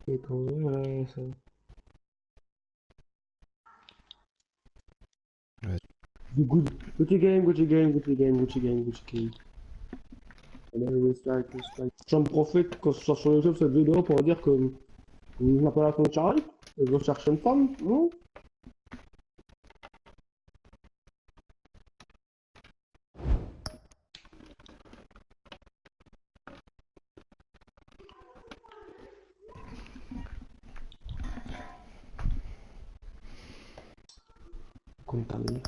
Et ton... ouais, ça. Ouais. Good. Gucci game, Gucci game, Gucci game, Gucci game, Gucci game. Allez, respect, respect. J'en profite quand je sors sur YouTube cette vidéo pour dire que je m'appelle Antoine Charles et je cherche une femme, non? Comme ta mère.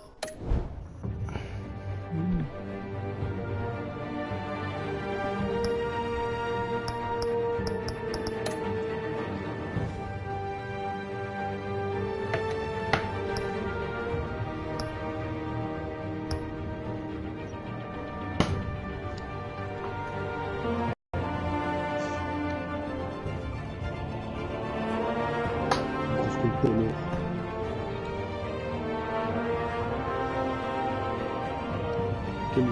Grosse comme ta mère. Quel jeu.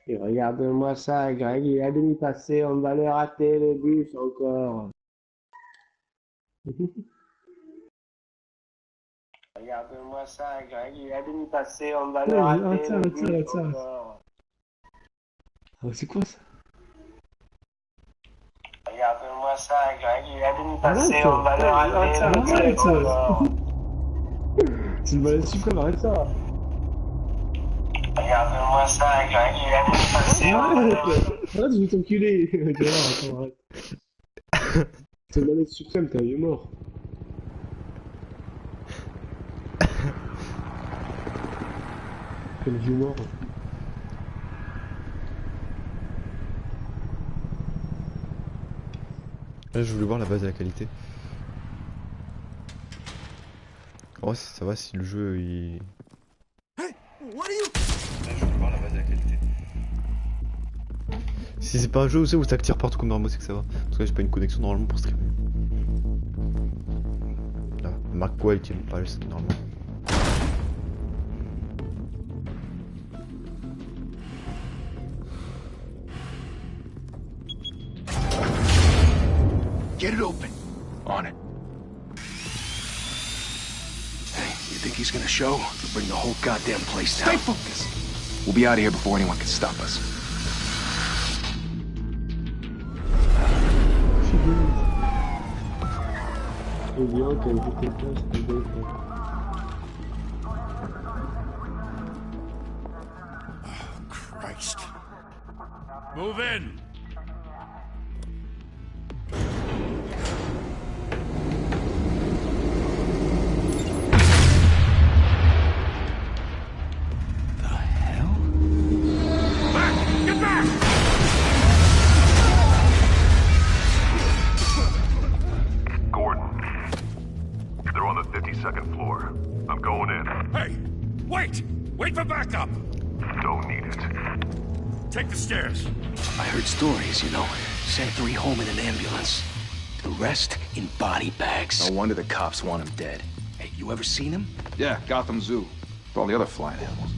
Et regarde-moi ça, Greg, il a demi-passé, on va le rater le bus encore. Regarde-moi ça, Greg, il a demi-passé, on va le rater le bus encore. Ah, c'est quoi ça? Regarde-moi ça, Greg, il a demi-passé, on va le rater le bus encore. C'est une balade suprême, arrête ça. Regarde-moi ça, Greg, il a demi-passé, on va le rater. Arrête, je vais t'enculer. Attends, arrête. C'est une balade suprême, t'es un vieux mort. Quel vieux mort. Là, je voulais voir la base de la qualité. Oh, ça va si le jeu il. Là, je voulais voir la base de la qualité. Si c'est pas un jeu où ça tire partout comme Rambo, c'est que ça va. Parce que là, j'ai pas une connexion normalement pour streamer. Là, Marc quoi il tire pas le normalement. Get it open. On it. Hey, you think he's gonna show? He'll bring the whole goddamn place down. Stay focused. We'll be out of here before anyone can stop us. Oh, Christ. Move in. Take the stairs. I heard stories, you know. Sent 3 home in an ambulance. The rest in body bags. No wonder the cops want him dead. Hey, you ever seen him? Yeah, Gotham Zoo. With all the other flying animals.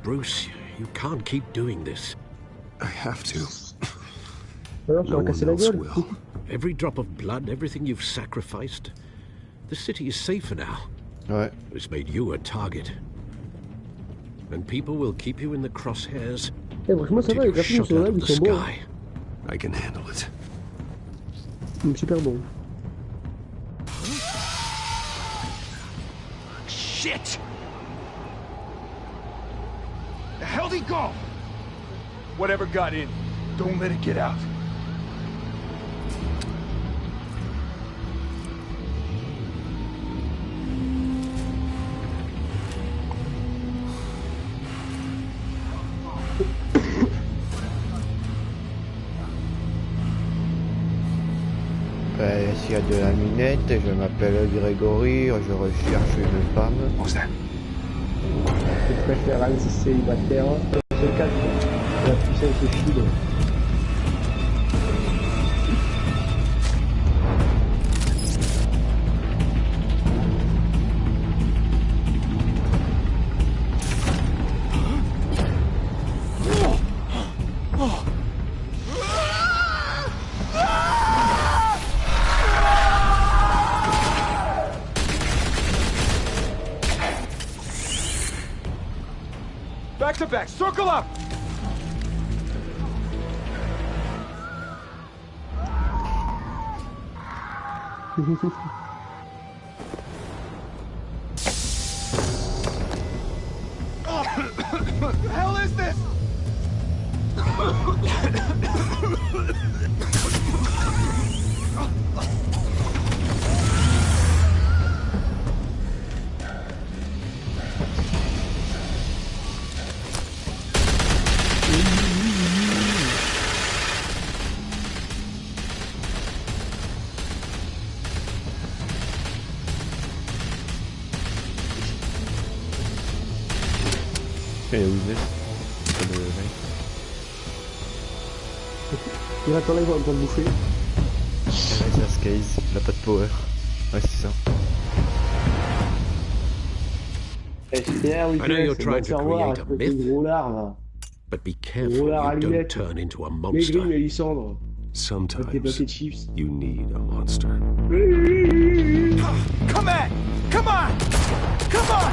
Bruce, you can't keep doing this. I have to. Alors, No one else will. Every drop of blood, everything you've sacrificed. The city is safer now. Ouais. It's made you a target. and people will keep you in the crosshairs Eh, franchement, ça till va, les you're graphismes shot sur out live, of ils the sont bons. sky. I can handle it. Super bon. Shit! The hell'd he go? Whatever got in, don't let it get out. S'il y a de la minette, je m'appelle Grégory, je recherche une femme. What was that? Les préférences célibataires. C'est le cas, la puissance file. Back to back, circle up! What the hell is this? Et où il est le mec. Il va attendre, il va en train de bouffer. C'est un Skaze, il a pas de power. Ouais, c'est ça. SPR, I know you're trying to create a myth, gros lard, là. but be Gros careful lard you don't allumette. turn into a Maigri, monster. Mélissandre. Avec des Sometimes paquets de chips. you need a monster. Come on! Come on! Come on!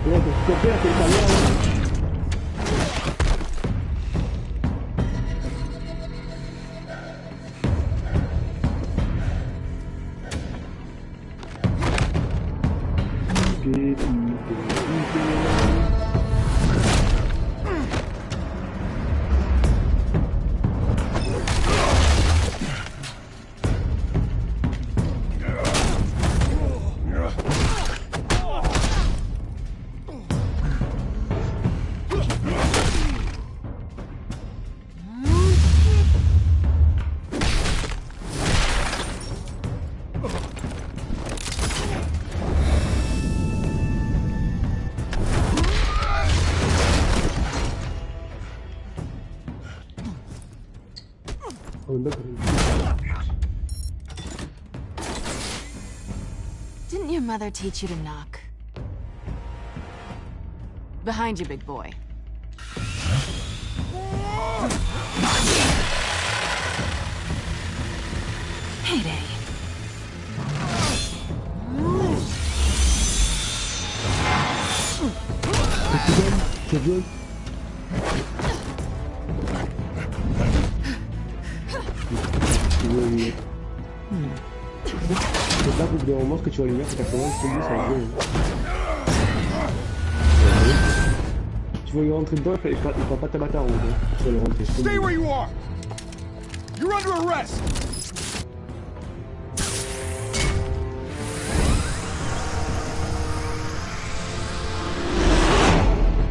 Ouais, pour stopper, c'est pas bien. Didn't your mother teach you to knock? Behind you, big boy. Heyday. C'est bien. C'est pas qu'au bout d'un moment, ce que tu vas lui mettre, c'est 80, je te dis, ça va bien. Tu vas lui rentrer dedans, il va pas t'abattre en haut. Tu vas le rentrer. Stay where you are! You're under arrest!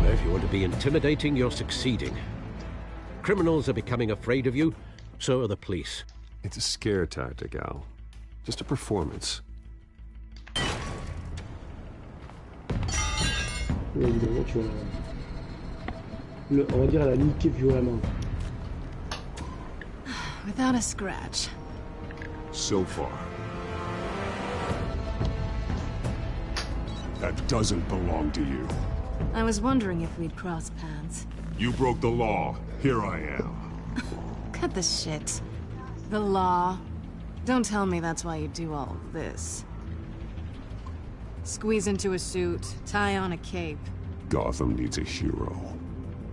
If you want to be intimidating, you're succeeding. Criminals are becoming afraid of you, so are the police. It's a scare tactic, Al. Just a performance. Évidemment, tu vas... on va dire la niquer violemment. Without a scratch. So far. That doesn't belong to you. I was wondering if we'd cross paths. You broke the law. Here I am. Cut the shit. The law. Don't tell me that's why you do all of this. Squeeze into a suit, tie on a cape. Gotham needs a hero.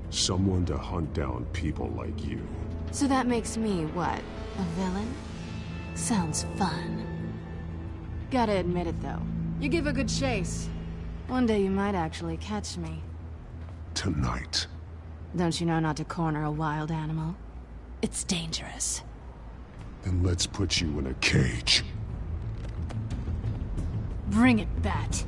Someone to hunt down people like you. So that makes me, what, a villain? Sounds fun. Gotta admit it, though. You give a good chase. One day you might actually catch me. Tonight. Don't you know not to corner a wild animal? It's dangerous. Then let's put you in a cage. Bring it, Bat.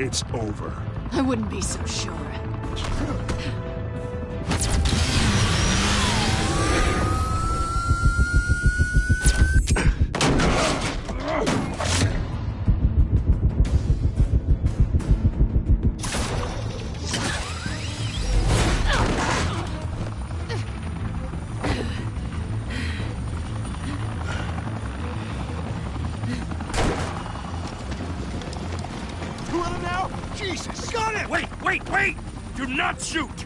It's over. I wouldn't be so sure. Jesus! Got it! Wait, wait, wait! Do not shoot!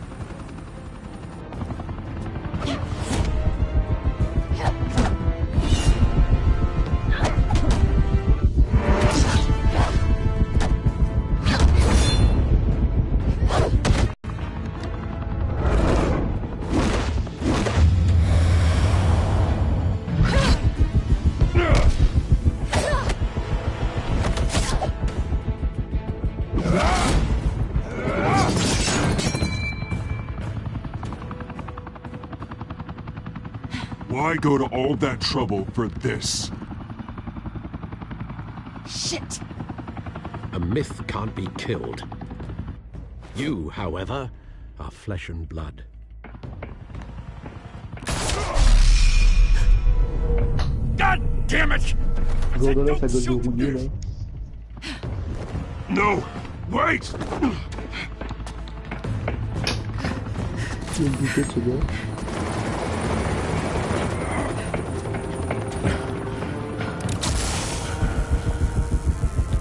Why go to all that trouble for this? Shit! A myth can't be killed. You, however, are flesh and blood. God damn it! Gordon, ça gueule de rouillé, là. No! Wait! Il y a une bouteille de ce gars.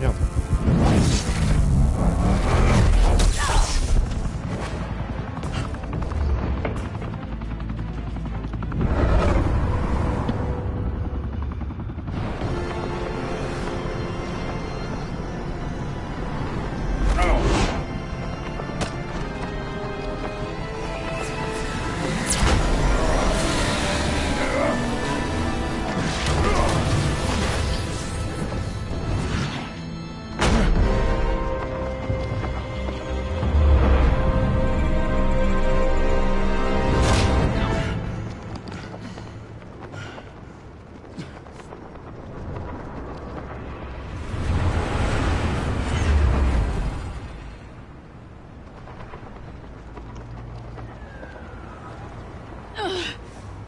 Merde.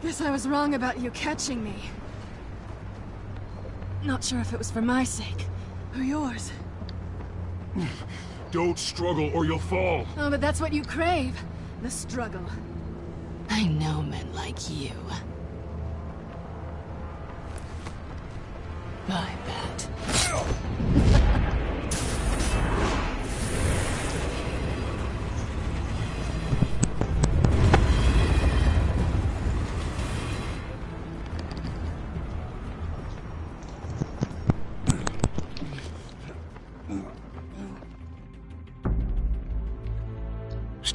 Guess I was wrong about you catching me. Not sure if it was for my sake, or yours. Don't struggle or you'll fall. Oh, but that's what you crave. The struggle. I know men like you. Bye, Bat.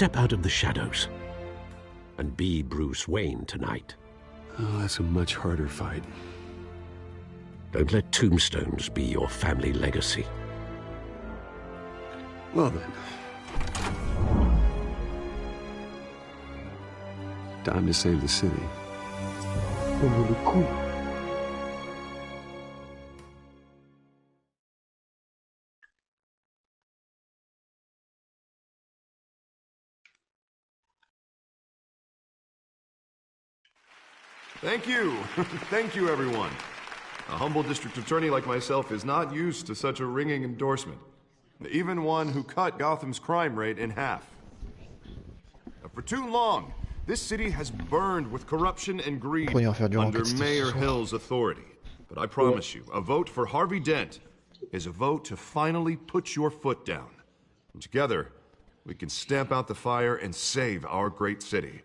step out of the shadows and be Bruce Wayne tonight. Oh, that's a much harder fight. Don't let tombstones be your family legacy. Well then. Time to save the city. Oh, mais le coup. Thank you. Thank you, everyone. A humble district attorney like myself is not used to such a ringing endorsement. Even one who cut Gotham's crime rate in half. For too long, this city has burned with corruption and greed under Mayor Hill's authority. But I promise you, a vote for Harvey Dent is a vote to finally put your foot down. And together, we can stamp out the fire and save our great city.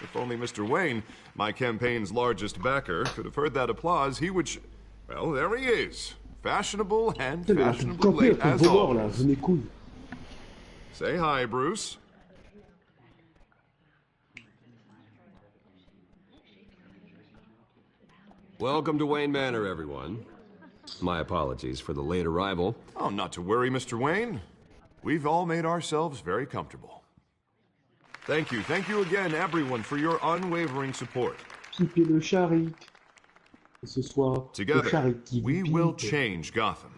If only Mr. Wayne, my campaign's largest backer, could have heard that applause, he would well, there he is. Fashionable and fashionably late as always. Say hi, Bruce. Welcome to Wayne Manor, everyone. My apologies for the late arrival. Oh, not to worry, Mr. Wayne. We've all made ourselves very comfortable. Thank you again, everyone, for your unwavering support. Together, we will change Gotham.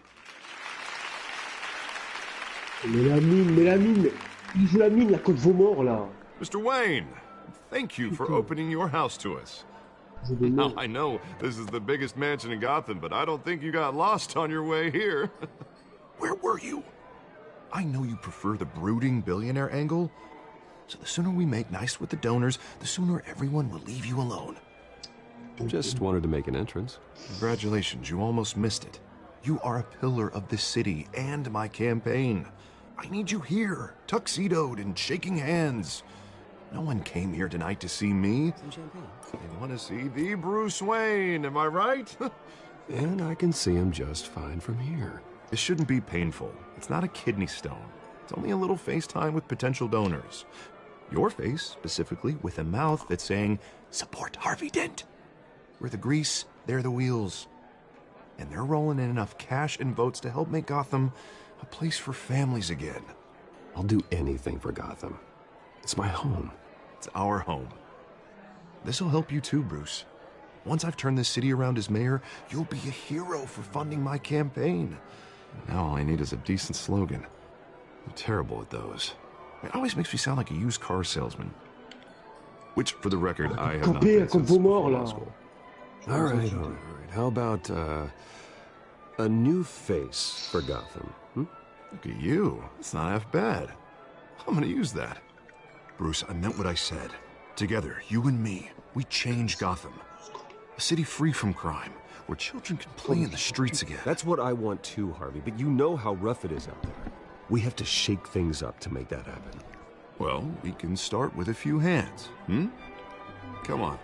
Mais la mine, il joue la mine, la côte Vaumort, là. Mr. Wayne, thank you for opening your house to us. Now, I know this is the biggest mansion in Gotham, but I don't think you got lost on your way here. Where were you? I know you prefer the brooding billionaire angle, so the sooner we make nice with the donors, the sooner everyone will leave you alone. Just wanted to make an entrance. Congratulations, you almost missed it. You are a pillar of this city and my campaign. I need you here, tuxedoed and shaking hands. No one came here tonight to see me. Some champagne. They want to see the Bruce Wayne, am I right? And I can see him just fine from here. This shouldn't be painful. It's not a kidney stone. It's only a little FaceTime with potential donors. Your face, specifically, with a mouth that's saying, support Harvey Dent. We're the grease, they're the wheels. And they're rolling in enough cash and votes to help make Gotham a place for families again. I'll do anything for Gotham. It's my home. It's our home. This'll help you too, Bruce. Once I've turned this city around as mayor, you'll be a hero for funding my campaign. Now all I need is a decent slogan. I'm terrible at those. It always makes me sound like a used car salesman. Which, for the record, I have not been since before law school. All right. How about, a new face for Gotham? Look at you. That's not half bad. I'm gonna use that. Bruce, I meant what I said. Together, you and me, we change Gotham. A city free from crime, where children can play in the streets again. That's what I want too, Harvey, but you know how rough it is out there. We have to shake things up to make that happen. Well, we can start with a few hands, Come on.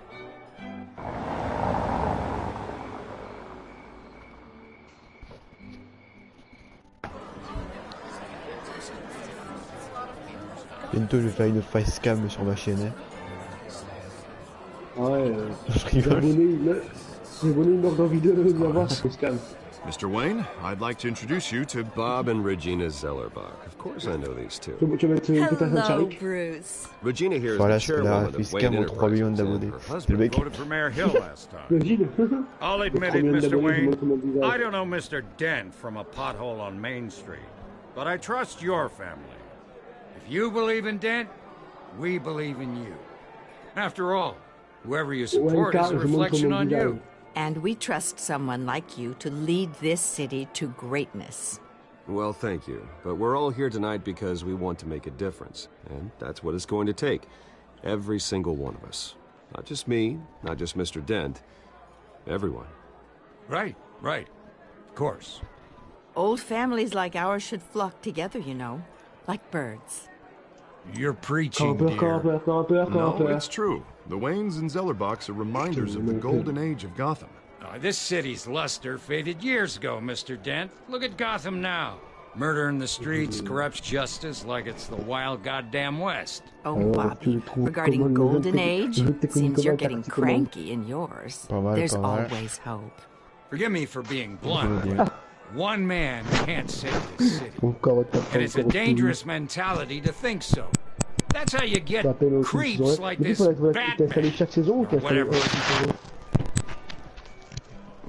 Bientôt je vais faire une facecam sur ma chaîne. Ouais, Je rigole. Les abonnés meurent d'envie de l'avoir, ça facecam. Mr. Wayne, I'd like to introduce you to Bob and Regina Zellerbach. Of course I know these two. Tu vas mettre une petite Hello, Charik. Bruce. Regina here is Voilà, the c'est la chairwoman of facecam Wayne aux 3 millions Enterprises, d'abonnés. and her C'est le husband mec. Voted for Mayor Hill last time. Imagine. I'll admit it, Combien Mr. d'abonnés, Wayne. je montre mon visage. I don't know Mr. Dent from a pothole on Main Street, but I trust your family. If you believe in Dent, we believe in you. After all, whoever you support is a reflection on you. And we trust someone like you to lead this city to greatness. Well, thank you. But we're all here tonight because we want to make a difference. And that's what it's going to take. Every single one of us. Not just me, not just Mr. Dent. Everyone. Right. Of course. Old families like ours should flock together, you know, like birds. You're preaching, Campeur, dear. No, it's true. The Waynes and Zellerbachs are reminders of the golden age of Gotham. This city's luster faded years ago, Mr. Dent. Look at Gotham now. Murder in the streets corrupts justice like it's the wild goddamn West. Oh, Bobby, regarding Golden Age, seems you're getting cranky in yours. There's always hope. Forgive me for being blunt. One man can't save this city. And it's a dangerous mentality to think so. That's how you get creeps like this Batman, or whatever.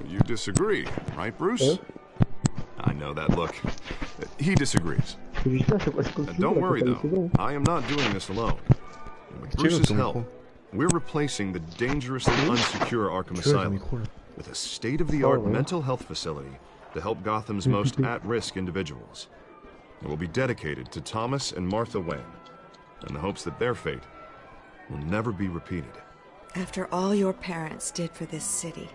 You disagree, right, Bruce? I know that look. He disagrees. Don't worry, though. I am not doing this alone. With Bruce's help, we're replacing the dangerously unsecure Arkham Asylum with a state-of-the-art mental health facility to help Gotham's most at-risk individuals. It will be dedicated to Thomas and Martha Wayne, in the hopes that their fate will never be repeated. After all your parents did for this city,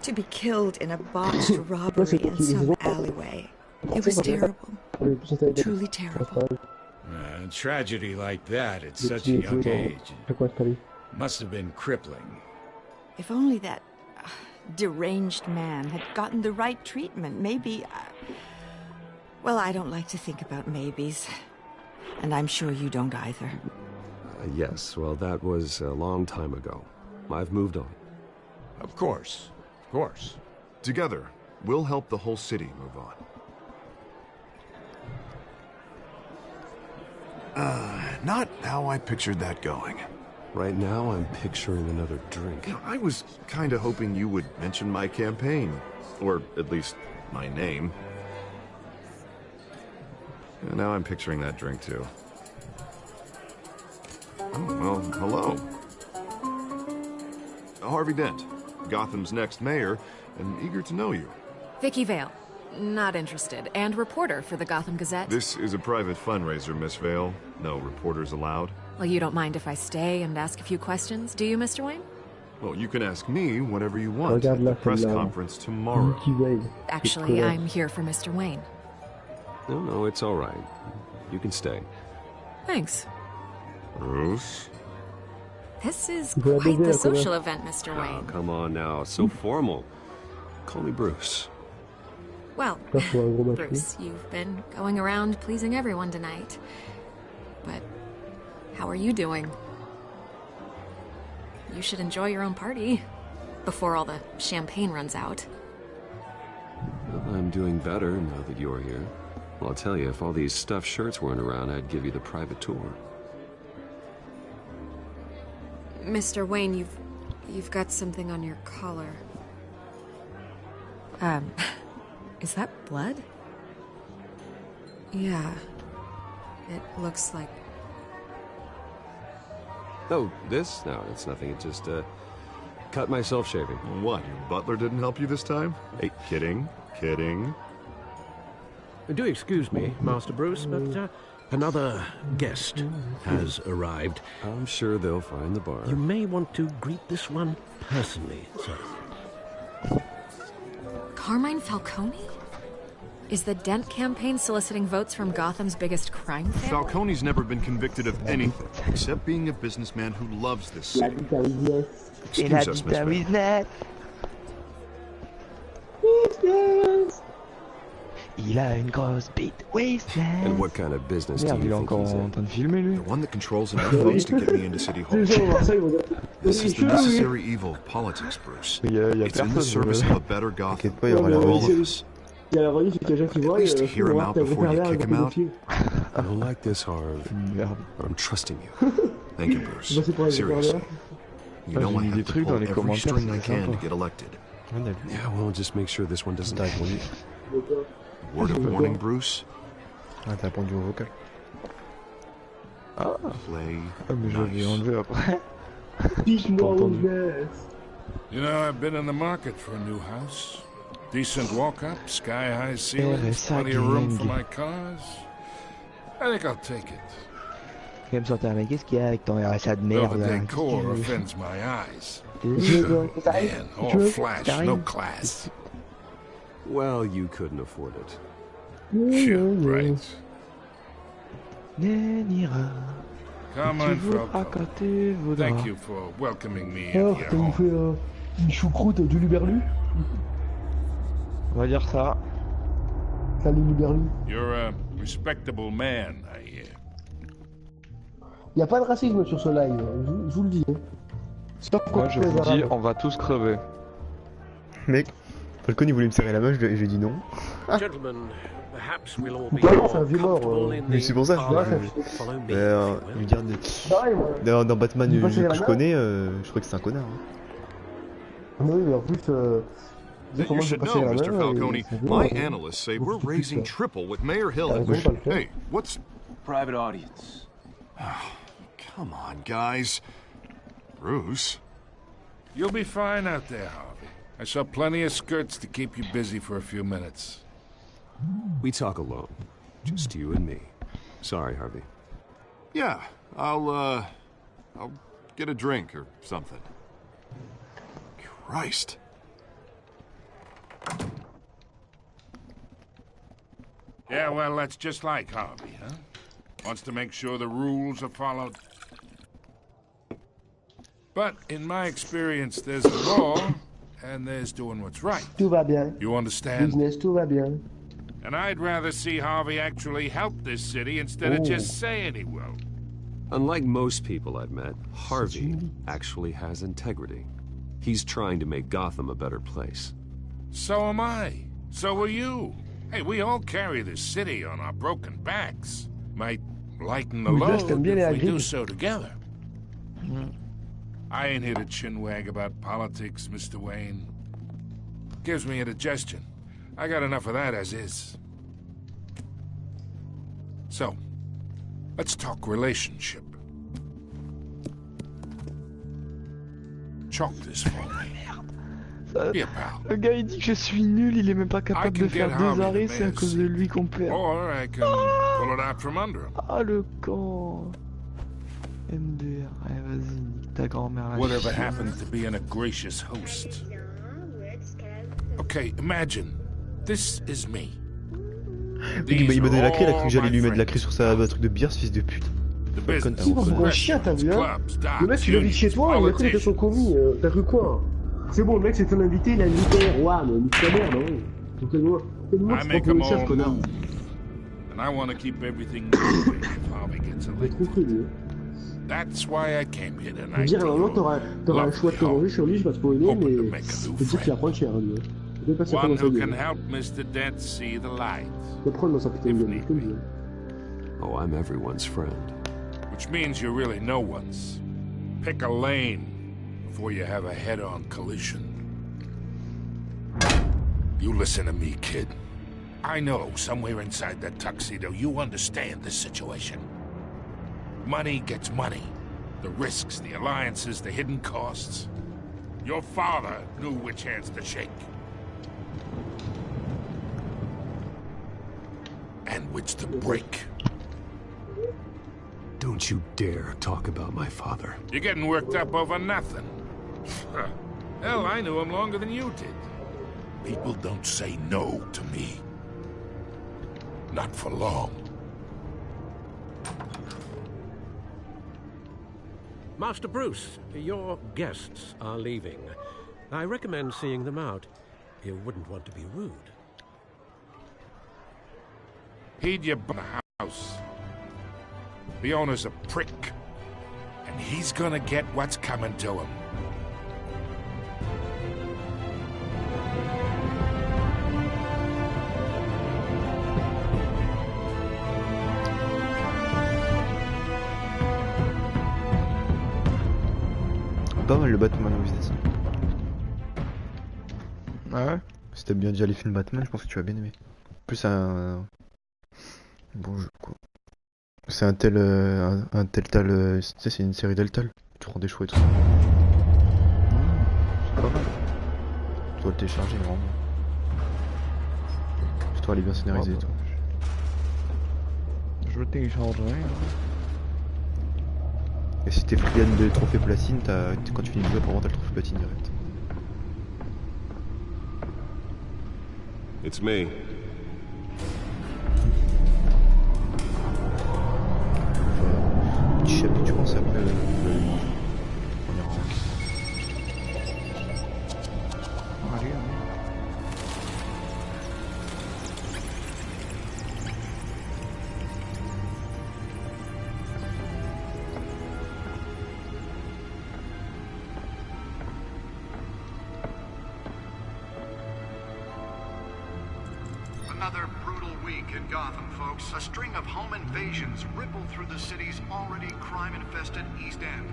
to be killed in a botched robbery in some alleyway, it was terrible. Truly terrible. A tragedy like that at such a young age must have been crippling. If only that deranged man had gotten the right treatment, maybe... well, I don't like to think about maybes. And I'm sure you don't either. Yes, well, that was a long time ago. I've moved on. Of course. Of course. Together, we'll help the whole city move on. Not how I pictured that going. Right now, I'm picturing another drink. I was kind of hoping you would mention my campaign. Or at least, my name. And now I'm picturing that drink, too. Oh, well, hello. Harvey Dent, Gotham's next mayor, and eager to know you. Vicky Vale. Not interested. And reporter for the Gotham Gazette. This is a private fundraiser, Miss Vale. No reporters allowed. Well, you don't mind if I stay and ask a few questions, do you, Mr. Wayne? Well, you can ask me whatever you want at the press conference tomorrow. Actually, I'm here for Mr. Wayne. No, it's all right. You can stay. Thanks. Bruce? This is quite the social event, Mr. Wayne. Oh, come on now. So formal. Call me Bruce. Well, Bruce, you've been going around pleasing everyone tonight. But how are you doing? You should enjoy your own party before all the champagne runs out. Well, I'm doing better now that you're here. Well, I'll tell you, if all these stuffed shirts weren't around, I'd give you the private tour. Mr. Wayne, you've got something on your collar. Is that blood? Yeah. It looks like... Oh, this? No, it's nothing. It just, cut myself shaving. What, your butler didn't help you this time? Hey, kidding. Do excuse me, Master Bruce, but another guest has arrived. I'm sure they'll find the bar. You may want to greet this one personally, sir. Carmine Falcone? Is the Dent campaign soliciting votes from Gotham's biggest crime family? Falcone's never been convicted of anything, except being a businessman who loves this city. Excuse us, Miss Vale. Il a une grosse bite. And what kind of business do you think he's in? The one that controls enough votes to get me into City Hall. This is the necessary evil of politics, Bruce. It's in the service of a better Gotham for all of us. At least hear him out before you kick him out. I don't like this, Harv. I'm trusting you. Thank you, Bruce. Seriously. You know I have to pull every string I can to get elected. Yeah, well, just make sure this one doesn't die for you. Word of warning, Bruce. Ah, t'as répondu au vocal. Play Mais je vais enlever après. You know, I've been in the market for a new house. Decent walk-up, sky-high ceilings, plenty of room for my cars. I think I'll take it. Même sortir, mais qu'est-ce qu'il y a avec ton RSA de Though merde the là? decor offends my eyes. Qu'est-ce Man, all flash, no class. Well, you couldn't afford it. Sure, right. Carmine Falcone, thank you for welcoming me in Alors, your t'as nous home. fait une choucroute du luberlu? On va dire ça. Salut, libère-lui. You're a respectable man, I hear. Y a pas de racisme sur ce live, je vous le dis. Moi je vous dis, on va tous crever. Mec, Falcon il voulait me serrer la main, j'ai dit non. C'est un vieux mort. Mais c'est pour ça, je lui dire dans Batman que je connais, je crois que c'est un connard. Oui, mais en plus, You should know, Mr. Falcone, my analysts say we're raising triple with Mayor Hill. Hey, what's... Private audience. Come on, guys. Bruce? You'll be fine out there, Harvey. I saw plenty of skirts to keep you busy for a few minutes. We talk alone. Just you and me. Sorry, Harvey. Yeah, I'll get a drink or something. Christ. Yeah, well, that's just like Harvey, huh? Wants to make sure the rules are followed. But in my experience, there's law, and there's doing what's right. Tout va bien. You understand? Business, tout va bien. And I'd rather see Harvey actually help this city instead of just saying he will. Unlike most people I've met, Harvey actually has integrity. He's trying to make Gotham a better place. So am I. So are you. Hey, we all carry this city on our broken backs. Might lighten the load if we do so together. I ain't here to chinwag about politics, Mr. Wayne. Gives me indigestion. I got enough of that as is. So, let's talk relationship. Chalk this for me. Be a pal. Le gars il dit que je suis nul, il est même pas capable de faire deux arrêts, c'est à cause de lui qu'on perd. Or I can pull it out from under him. Ah le con. MDR, allez vas-y, nique ta grand-mère. Whatever happened to being a gracious host? Okay, imagine, this is me. Il m'a donné la clé, il a cru que j'allais lui mettre de la clé sur sa truc de bière, ce fils de pute. C'est pas pour un chien, t'as vu, hein? Le mec, tu l'invites chez toi, il a cru que t'étais son commis, t'as cru quoi? C'est bon, le mec, c'est ton invité, il a invité un roi, mais nique ta mère, non? Donc, quel c'est pas pour le chef, connard? And I want to keep everything moving if Harvey gets elected. That's why I came here tonight. Je veux dire, à un moment, t'auras un choix de te venger sur lui, je sais pas trop aimer, mais je peux dire qu'il va prendre cher, lui. Je vais passer One dans sa who gueule. can help Mr. Dent see the light. Je vais prendre dans sa putain de gueule, je te le dis. Oh, I'm everyone's friend. Which means you're really no one's. Pick a lane before you have a head-on collision. You listen to me, kid. I know somewhere inside that tuxedo you understand the situation. Money gets money. The risks, the alliances, the hidden costs. Your father knew which hands to shake. And which to break. Don't you dare talk about my father. You're getting worked up over nothing. Hell, I knew him longer than you did. People don't say no to me. Not for long. Master Bruce, your guests are leaving. I recommend seeing them out. You wouldn't want to be rude. Heed your house. The owner's a prick. And he's gonna get what's coming to him. Pas mal le Batman au business. Ouais. Si t'aimes bien déjà les films Batman, je pense que tu vas bien aimer. En plus, c'est un bon jeu quoi. C'est un Telltale, tu sais, c'est une série Telltale. Tu prends des choix et tout. C'est pas mal. Tu dois le télécharger vraiment. L'histoire elle est bien scénarisée et tout. Je le téléchargerai. Et si t'es friand de trophée platine, quand tu finis le jeu, pour t'as le trophée platine direct. It's me. 10 chapitres, je pense, après le premier rang. Allez, Another brutal week in Gotham, folks. A string of home invasions rippled through the city's already crime-infested East End.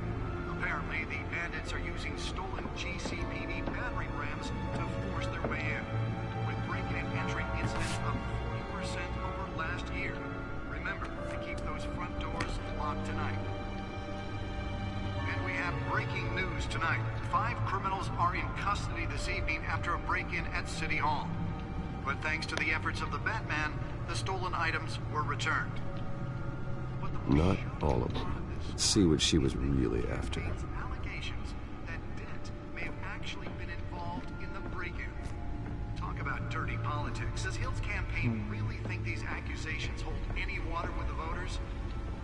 Apparently, the bandits are using stolen GCPD battering rams to force their way in, with break-in and entry incidents up 40% over last year. Remember to keep those front doors locked tonight. And we have breaking news tonight. 5 criminals are in custody this evening after a break-in at City Hall. But thanks to the efforts of the Batman, the stolen items were returned. Not all of them. Let's see what she was really after. Allegations that Dent may have actually been involved in the break-in. Talk about dirty politics. Does Hill's campaign really think these accusations hold any water with the voters?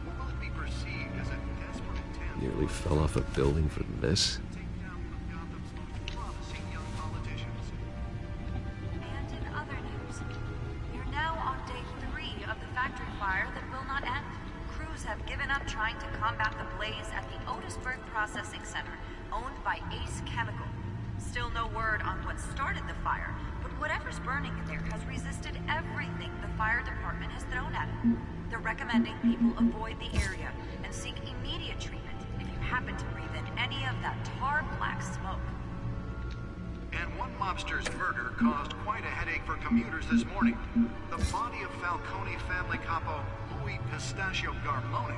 Or will it be perceived as a desperate attempt? Nearly fell off a building for this. Have given up trying to combat the blaze at the Otisburg Processing Center, owned by Ace Chemical. Still no word on what started the fire, but whatever's burning in there has resisted everything the fire department has thrown at it. They're recommending people avoid the area and seek immediate treatment if you happen to breathe in any of that tar black smoke. And one mobster's murder caused quite a headache for commuters this morning. The body of Falcone family capo Louis Pistachio Garmone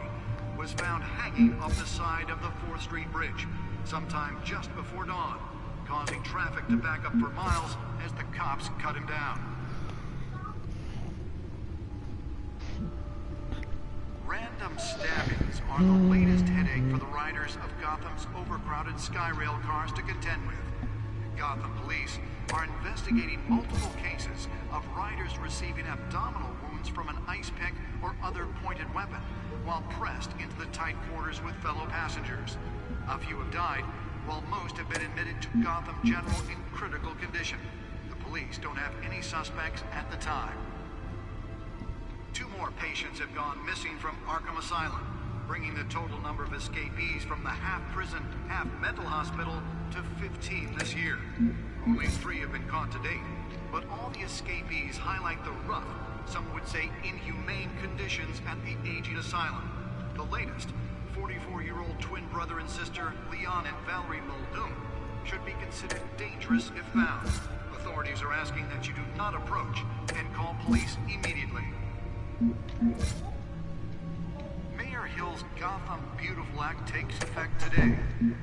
was found hanging off the side of the 4th Street Bridge sometime just before dawn, causing traffic to back up for miles as the cops cut him down. Random stabbings are the latest headache for the riders of Gotham's overcrowded Skyrail cars to contend with. Gotham police are investigating multiple cases of riders receiving abdominal wounds from an ice pick or other pointed weapon while pressed into the tight quarters with fellow passengers. A few have died, while most have been admitted to Gotham General in critical condition. The police don't have any suspects at the time. 2 more patients have gone missing from Arkham Asylum, bringing the total number of escapees from the half-prison, half-mental hospital to 15 this year. Only 3 have been caught to date, but all the escapees highlight the rough, some would say inhumane conditions at the aging asylum. The latest, 44-year-old twin brother and sister Leon and Valerie Muldoon, should be considered dangerous if found. Authorities are asking that you do not approach and call police immediately. Mayor Hill's Gotham Beautiful Act takes effect today,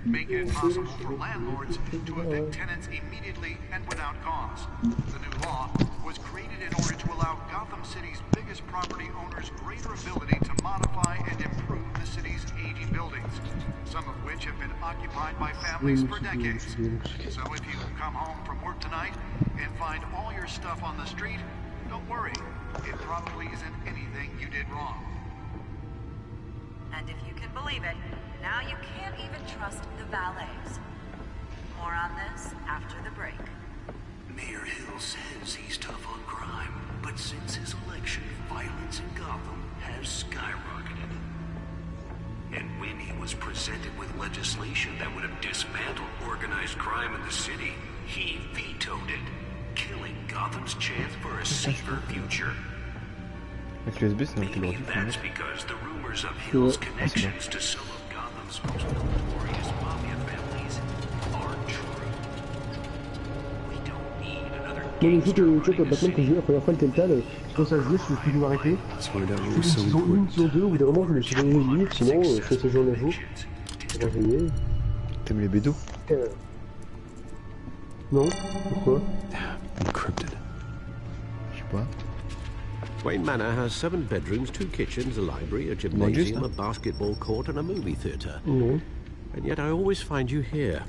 making it possible for landlords to evict tenants immediately and without cause. The new law was created in order to allow Gotham City's biggest property owners greater ability to modify and improve the city's aging buildings, some of which have been occupied by families for decades. So if you come home from work tonight and find all your stuff on the street, don't worry. It probably isn't anything you did wrong. And if you can believe it, now you can't even trust the valets. More on this after the break. Mayor Hill says he's tough on crime, but since his election, violence in Gotham has skyrocketed. And when he was presented with legislation that would have dismantled organized crime in the city, he vetoed it, killing Gotham's chance for a safer future. Maybe that's because the rumors of Hill's connections to some of Gotham's most notorious mafia families aren't true. We don't need another Moi, le jeu que Batman que j'ai eu la première fois, le Telltale, quand ça se jouait, je suis plus arrêté. Je fais une saison 1, saison 2, au bout d'un moment, je me suis réveillé vite, sinon, je fais ce jour à jour. Réveillé. T'aimes les bédos? Non, pourquoi? Encrypted. Je sais pas. Wayne Manor has 7 bedrooms, 2 kitchens, a library, a gymnasium, a basketball court, and a movie theatre. Non. And yet I always find you here,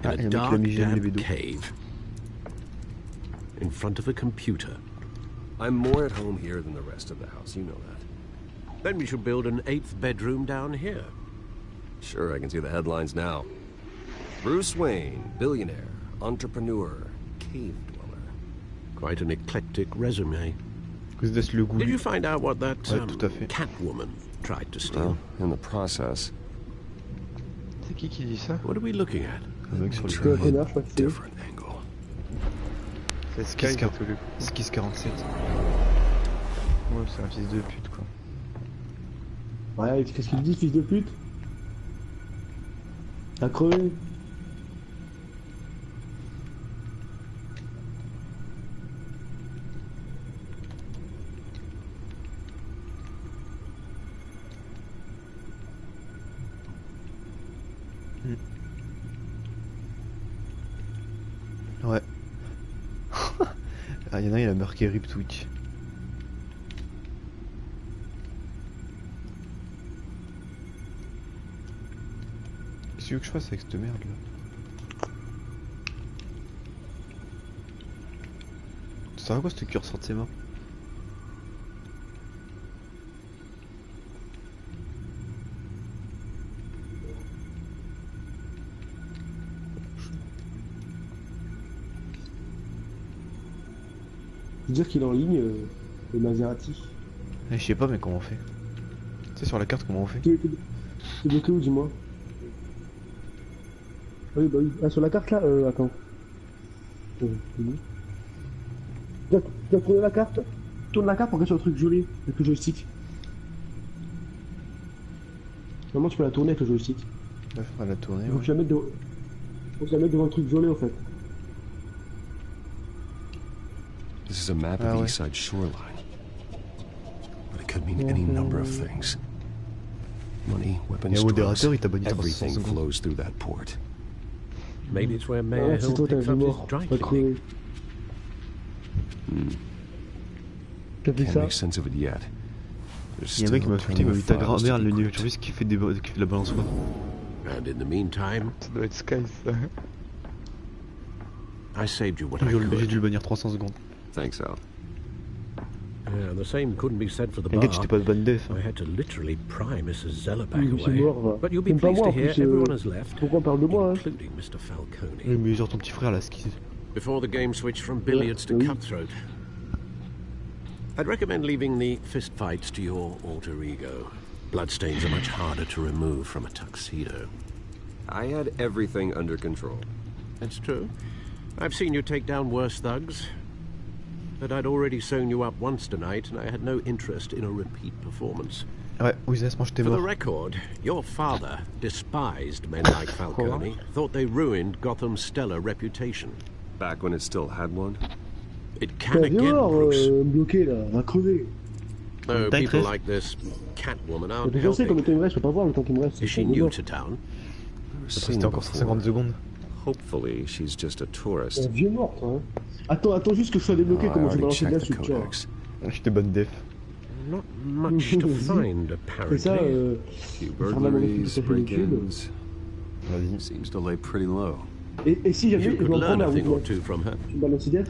in a dark, damp cave, in front of a computer. I'm more at home here than the rest of the house, you know that. Then we should build an 8th bedroom down here. Sure, I can see the headlines now. Bruce Wayne, billionaire, entrepreneur, cave dweller. Quite an eclectic resume. Did you find out what that Catwoman tried to steal? Well, in the process. C'est qui dit ça? What are we looking at? Different angle. Skis 47. Ouais, c'est un fils de pute quoi. Ouais, qu'est-ce qu'il dit, fils de pute? T'as crevé. Ouais. Ah, y'en a, il a marqué RIP Twitch. Qu'est-ce que tu veux que je fasse avec cette merde là? Ça sert à quoi ce curseur de ses mains? Je veux dire qu'il est en ligne, le Maserati. Je sais pas, mais comment on fait? Tu sais, sur la carte, comment on fait? C'est bloqué où, dis-moi? Oui, bah oui. Ah, sur la carte là, attends. Tu as tourné la carte? Tourne la carte pour que sur le truc joli, avec le joystick. Normalement, tu peux la tourner avec le joystick. Ouais, faudra la tourner. Faut que tu la mettes devant le truc violet, en fait. This is a map of the east side shoreline. But it could mean any number of things. Money, weapons, drugs, everything flows through that port. Maybe it's where Mayor Hill picks up his dry cleaning. Can't make sense of it yet. Il y a un mec qui m'a insulté, il m'a dit ta grand-mère, le niveau service qui fait de la balançoire. And in the meantime, ça doit être Sky ça. I saved you what I could. J'ai dû le bannir 300 secondes. Thanks, Al. The same couldn't be said for the bar. T'inquiète, j'étais pas de bonne def. I had to literally pry Mrs. Zeller back Oui, away. mort, But you'll be pleased to hear everyone has left, pourquoi on parle de moi, including Mr. Falcone. Oui, mais genre ton petit frère là, ce qui... Before the game switched from billiards to cutthroat, I'd recommend leaving the fistfights to your alter ego. Bloodstains are much harder to remove from a tuxedo. I had everything under control. That's true. I've seen you take down worse thugs. But I'd already sewn you up once tonight, and I had no interest in a repeat performance. Ouais, oui, ça se mange tes For morts. the record, your father despised men like Falcone, thought they ruined Gotham's stellar reputation. Back when it still had one? It can again, Bruce. Bloqué là, va crever. Oh, people like this Catwoman aren't Je sais comme helping. il me reste, je peux pas voir le temps qu'il me reste. Is she new to town? C'était encore 150 secondes. Hopefully, she's just a tourist. Vieux mort, toi. Hein. Attends juste que je sois débloqué, comment je vais balancer de la suite, tu vois. J'étais bonne def. Not much to find, apparently. C'est ça, Few burglaries, break-ins. Seems to lay pretty low. Et si jamais You je could dois learn prendre a la thing or route, two from her. tu me balances def?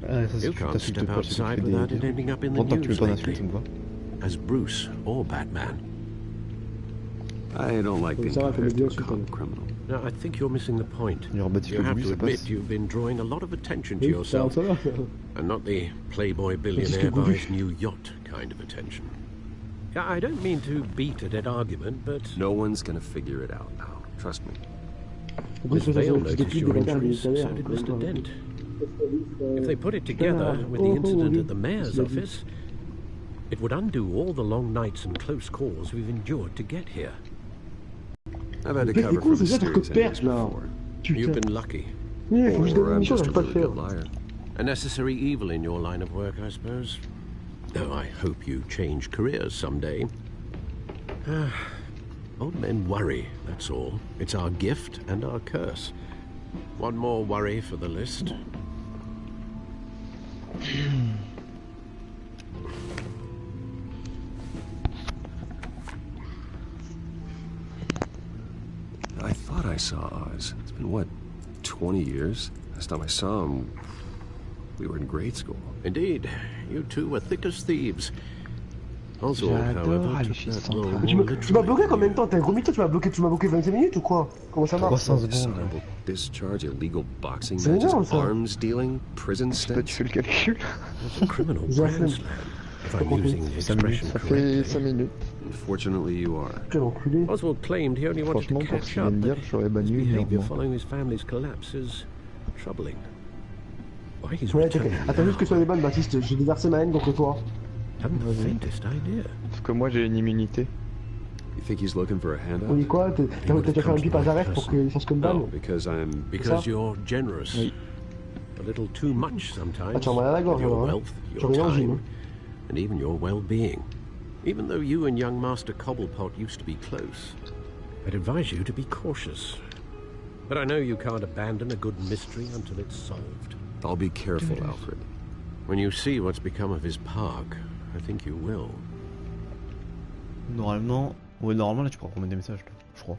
Ah, ça You c'est can't step outside without it ending up in the Tant que tu news veux pas lately, d'insultes, ça me va. as Bruce or Batman. I don't like being compared to a common criminal. Now, I think you're missing the point. Il rebattit You que have lui, to ça admit passe. you've been drawing a lot of attention to Oui, yourself, ça va. and not the playboy billionaire buys new yacht kind of attention. I don't mean to beat a dead argument, but No one's gonna figure it out now. Trust me. Après, Miss je Vale faisais noticed your injuries, so did Mr. Dent. If they put it together with the incident at the mayor's office, it would undo all the long nights and close calls we've endured to get here. I've had to Mais cover c'est cool, for c'est ça, parce que mysterious perte là. enemies before. You've Putain. been lucky. Oui, faut que je donne Or une I'm mission, just a j'arrive pas à really le good faire. liar. A necessary evil in your line of work, I suppose. Though I hope you change careers someday. Old men worry, that's all. It's our gift and our curse. One more worry for the list. I thought I saw Oz. It's been, what, 20 years? Last time I saw him, we were in grade school. Indeed, you two were thick as thieves. Oswald, however, aller took chez that Central. role Tu more m'as bloqué literally. combien de temps? T'es un gros mytho, tu m'as bloqué 25 minutes ou quoi? Comment ça marche? 300 secondes. Dishonorable discharge, illegal boxing C'est matches, énorme, ça. arms dealing, prison Toi tu stints. fais le calcul. It's a criminal J'ai la grand flemme. slam, if I'm using the expression Ça fait correctly. 5 minutes. Unfortunately, you are. Quel enculé. Oswald claimed he only wanted to Franchement, pour ce catch qu'il up, vient de but dire, j'aurais his banni behavior énormément. following his family's collapse is troubling. why he's Ouais, returning attends juste now. que ce soit les bonnes, Baptiste. J'ai déversé ma haine contre toi. Haven't the faintest idea. Parce que moi j'ai une immunité. You think he's looking for a handout? Oui, quoi? T'as fait un bip à Zaref pour qu'il fasse comme balle? No, because I'm... Because you're generous. Oui. A little too much Ah, sometimes. tu as mal à la gorge, Your alors, hein? wealth, Tu your reviens en gym, time, and even your well-being. Even though you and young Master Cobblepot used to be close, I'd advise you to be cautious. But I know you can't abandon a good mystery until it's solved. I'll be careful, Alfred. When you see what's become of his park, I think you will. Normalement... Ouais, normalement là tu pourras remettre des messages, là, je crois.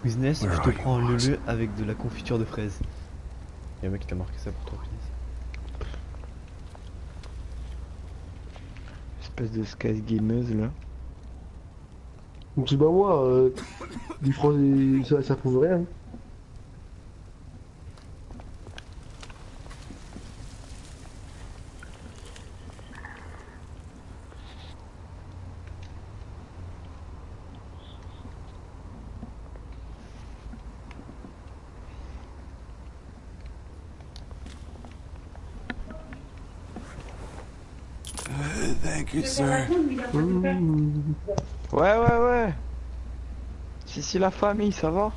Business, je te prends le leu avec de la confiture de fraises. Y'a un mec qui t'a marqué ça pour toi, punaise. Espèce de sky gameuse là. Donc c'est pas moi, ça prouve rien. Thank you, sir. Ouais. Si, la famille, ça va?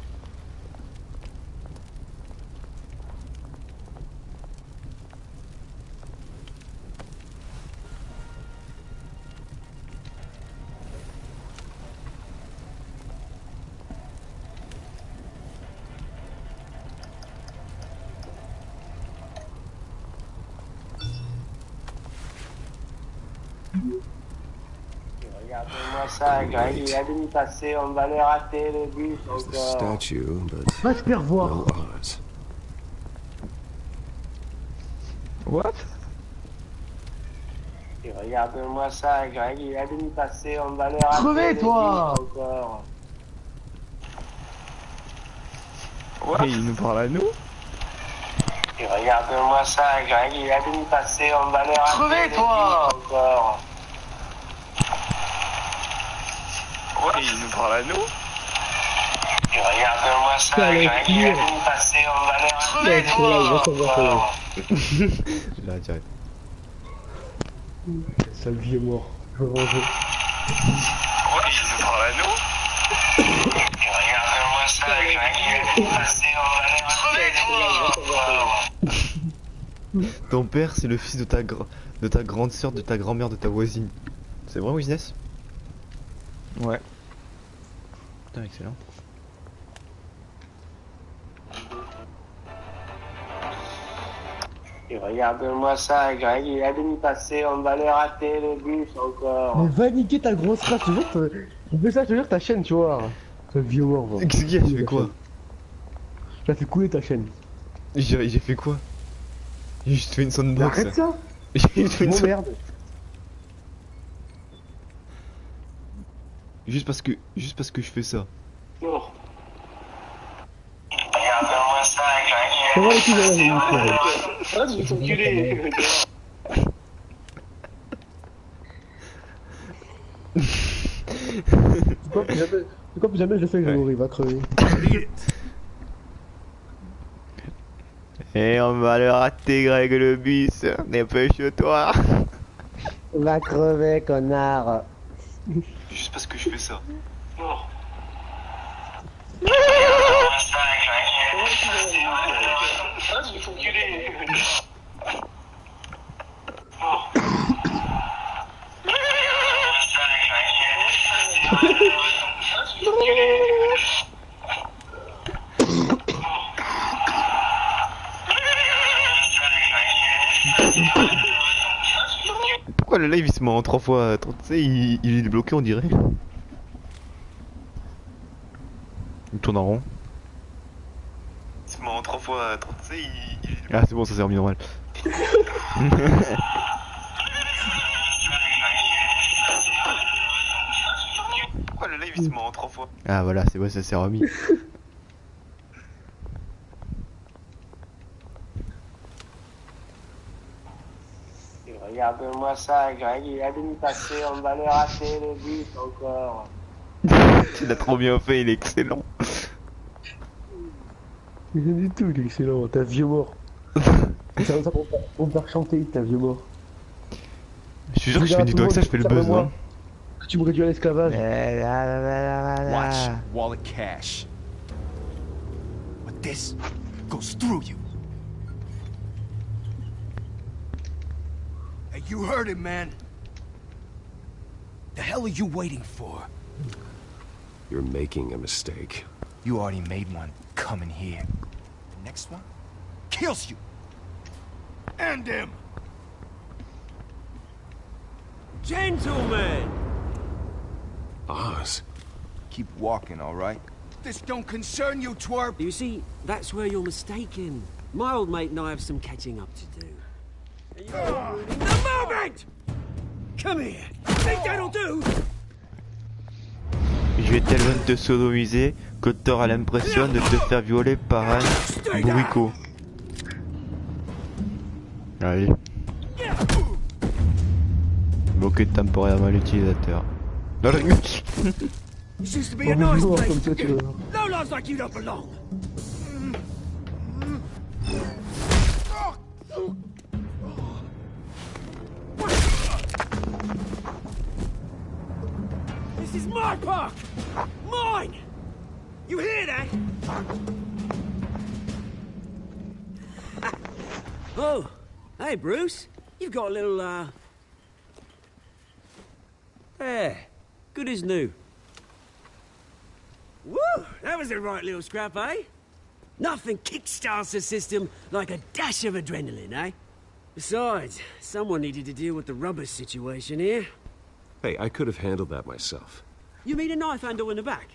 Regardez-moi ça, Greg, il a demi passé, on va le rater le bus There's the encore. statue, but Va te faire voir. no eyes. What? Et regarde-moi ça, Greg, il a demi passé, on va le rater Crevez, le toi. bus encore. Ouais, il nous parle à nous? Et regarde-moi ça, Greg, il a demi passé, on va le rater Crevez, le toi. bus encore. Ouais, il nous parle à nous? Et regarde-moi ça, Greg, il a demi passé, on va le rater encore. Là, direct. Sale vieux mort. Je veux venger. Ouais, il nous parle à nous? Et regarde-moi ça, Greg, il a demi passé, on va le rater encore. Ton père, c'est le fils de ta grande sœur, de ta grand-mère, de ta voisine. C'est vrai, Business? Ouais. Putain, excellent. Et regarde-moi ça, Greg, il a demi passé, on va le rater le bus encore. Mais va niquer ta grosse race, je te jure, on fait ça, je te jure, ta chaîne, tu vois. Sale vieux mort, va. Qu'est-ce qu'il y a? J'ai fait quoi? J'ai fait couler ta chaîne. J'ai fait quoi? J'ai juste fait une soundbox. Arrête ça. J'ai juste fait une Bon, merde. Juste parce que je fais ça. Non. Regarde-moi ça, Greg, il a Comment les demi passé, filles, on va là, le rater. Ah, mais enculé. C'est quoi plus jamais je le fais, Grégory, va crever. Et on va le rater, Greg, le bus. Dépêche-toi. Va crever, connard. Juste parce que je fais ça. Non. Regarde-moi ça, Greg, il a demi passé, on va le rater. Ah, mais enculé. Non. Regarde-moi ça, Greg, il a demi passé, on va le rater. Ah, mais enculé. Pourquoi le live il se met en 3 fois 30, tu sais, il est bloqué on dirait. Il tourne en rond. Il se met en 3 fois 30, tu sais, il est... Ah c'est bon, ça s'est remis normal. Ah voilà, c'est ouais, ça s'est remis. Regarde-moi ça, Greg, il a demi passé, on va le rater le but encore. Il a trop bien fait, il est excellent. Rien du tout, il est excellent, t'as vieux mort. Ça on va chanter, t'as vieux mort. Je suis sûr que je fais du doigt que ça, je fais le buzz, hein. Que tu me réduis à l'esclavage. Watch, wall of cash. But this goes through you. Hey, you heard it, man. The hell are you waiting for? You're making a mistake. You already made one coming here. The next one kills you. And him. Gentlemen! Oz. Keep walking, all right? This don't concern you, twerp. You see, that's where you're mistaken. My old mate and I have some catching up to do. The moment! Come here. Think that'll do? Je vais tellement te sodomiser que t'auras l'impression de te faire violer par un bourricot. Allez. Bloqué temporairement l'utilisateur. Dans la This used to be a nice place. No lives like you don't belong. This is my park! Mine! You hear that? Oh, hey Bruce. You've got a little, There. Good as new. Woo! That was a right little scrap, eh? Nothing kickstarts the system like a dash of adrenaline, eh? Besides, someone needed to deal with the rubber situation here. Hey, I could have handled that myself. You mean a knife handle in the back?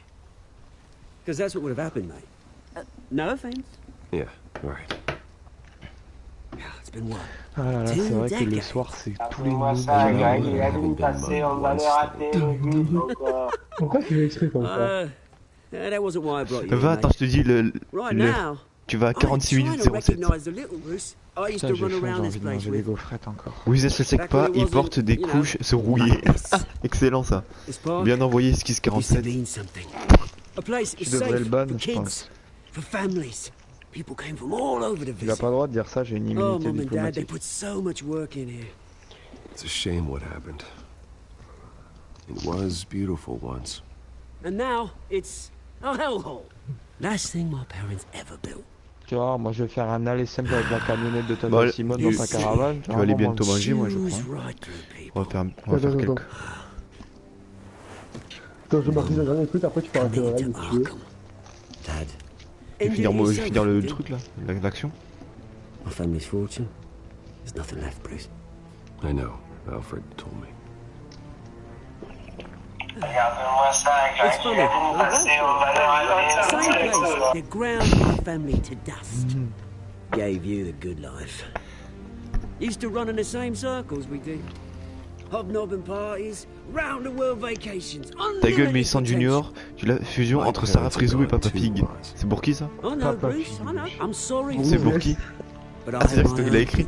Because that's what would have happened, mate. No offense. Yeah, right. It's been what? Ah là là, c'est vrai que le soir, c'est tous les Regarde-moi ça, Greg, il a demi passé, on va le rater le but encore. Pourquoi tu fais exprès comme ça? That wasn't why I brought you. Va, attends, je te dis Right now, tu vas à 46 minutes 07. recognize the little Bruce. I used Putain, to j'ai run faim, j'ai around this envie de place manger des with. gaufrettes encore. Oui, ça se sec pas, il porte des couches se rouiller. Excellent ça. Bien envoyé, Skis 47. A place Tu is devrais le safe ban, for je kids, pense. for families. People came from all over to Tu n'as visit. pas le droit de dire ça, j'ai une Oh, immunité Mom and Dad, they diplomatique. put so much work in here. It's a shame what happened. It was beautiful once. And now it's a hellhole. Last thing my parents ever built. Tu vois, moi je vais faire un aller simple avec la camionnette de ta Bon, Simone dans ta caravane. Tu vas aller bientôt manger, moi je crois. On va faire quelques. Quand je marque un dernier truc, après tu peux arrêter le règle si tu veux. Dad. Je vais finir le truc là, l'action. My family's fortune. There's nothing left, Bruce. I know. Alfred told me. Regarde-moi ça, Greg, It's il funny. a demi passé, on va le Same rater le place. but. They ground my family to dust. Gave you the good life. Used to run in the same circles we did. Hobnobbing parties, round the world vacations. Ta gueule, Mélissande Junior, tu l'as fusion entre Sarah Frisou et Papa Pig. C'est pour qui ça? Oh no, Bruce, I know. I'm sorry. C'est pour qui? Ah, c'est vrai que c'est toi qui l'as écrit.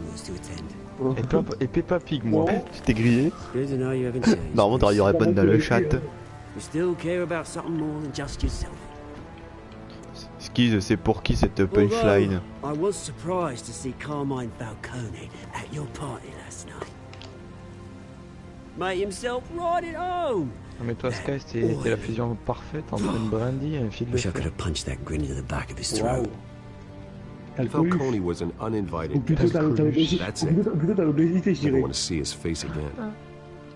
Et Peppa Pig, moi. Tu t'es grillé? Good to know you haven't changed. Normalement, il y aurait pas dans le chat. You still care about something more than just yourself. Skis, c'est pour qui cette punchline? I was surprised to see Carmine Falcone at your party last night. Made himself right at home. Non, mais toi, Sky, c'était la fusion parfaite entre une brandy et un fil de Wish I fer. could have punched that grin into the back of his throat. Falcone was an uninvited Ou plutôt guest. t'as l'obésité, That's ou it. plutôt t'as l'obésité, je Never dirais. want to see his face again.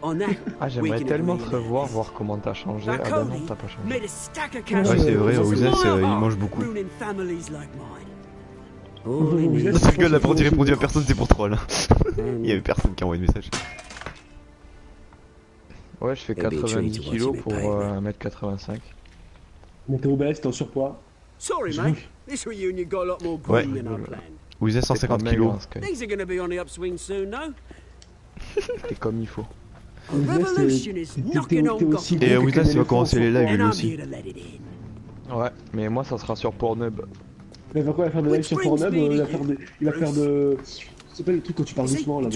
On that, Ah, j'aimerais tellement te revoir, voir comment t'as changé. Ah bah non, t'as pas changé. made a stack of cash. Ouais, c'est vrai, Just Ouzès, my il heart, mange beaucoup. ruining families like mine. All he needs Je rigole, la partie répondu à personne, c'est pour troll. Il y avait personne qui a envoyé de message. Ouais, je fais 90 kilos pour 1m85. Mais t'es obèse, t'es en surpoids. Sorry, mate. This reunion got a lot more green than I planned. Ouzès 150 kilos. Things are gonna be on the upswing soon, no? T'es comme il faut. Et Outlast il va commencer les lives lui aussi. Ouais, mais moi ça sera sur Pornhub. Mais il va quoi, il va faire des lives sur Pornhub, il va faire de... C'est pas le truc quand tu parles doucement là.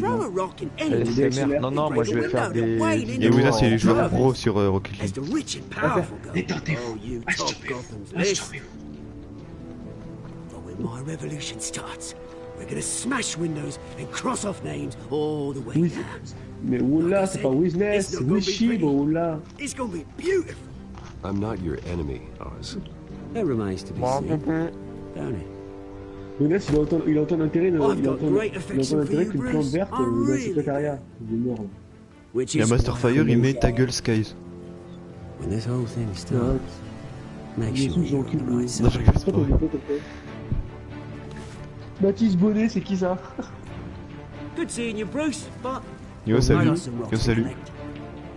LSMR. Non, moi je vais faire des... Et Outlast c'est les joueurs pro sur Rocket League. Détendez-vous, My revolution starts. We're gonna smash windows and cross off names all the way down. Mais oula, c'est pas Business, c'est Wishy, oula. It's gonna be beautiful. I'm not your enemy, Oz. That remains to be seen, don't it? Business, il a autant d'intérêt qu'une plante verte dans le secrétariat. Il est mort là. Et à Masterfire il met ta gueule Skies. When this whole thing starts, make sure you're on the right Non, side. je rigole pas. Baptiste Bonnet, c'est qui ça? Good seeing you, Bruce, but Yo salut, yo salut.